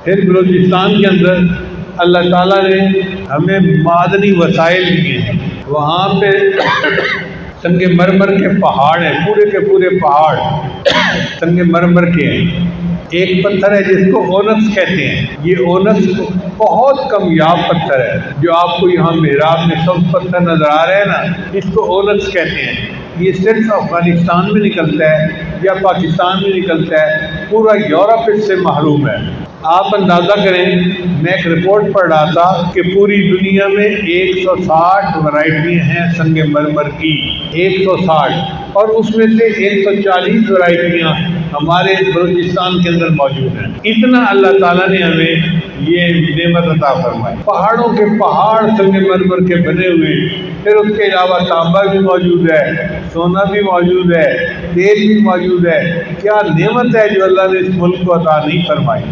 फिर बलूचिस्तान के अंदर अल्लाह ताला ने हमें मादनी वसाइल दिए हैं। वहाँ पे संगमरमर के पहाड़ हैं, पूरे के पूरे पहाड़ संगमरमर के हैं। एक पत्थर है जिसको ओनक्स कहते हैं। ये ओनक्स बहुत कामयाब पत्थर है, जो आपको यहाँ मेहराब में सब पत्थर नजर आ रहे हैं ना, इसको ओनक्स कहते हैं। ये सिर्फ अफगानिस्तान में निकलता है या पाकिस्तान में निकलता है, पूरा यूरोप इससे महरूम है। आप अंदाज़ा करें, मैं एक रिपोर्ट पढ़ रहा था कि पूरी दुनिया में 160 वैरायटियाँ हैं संगमरमर की, 160, और उसमें से 140 वैरायटियाँ हमारे बलूचिस्तान के अंदर मौजूद हैं। इतना अल्लाह ताला ने हमें ये नेमत अता फरमाई। पहाड़ों के पहाड़ संगमरमर के बने हुए, फिर उसके अलावा तांबा भी मौजूद है, सोना भी मौजूद है, तेल भी मौजूद है। क्या नेमत है जो अल्लाह ने इस मुल्क को अता नहीं फरमाई।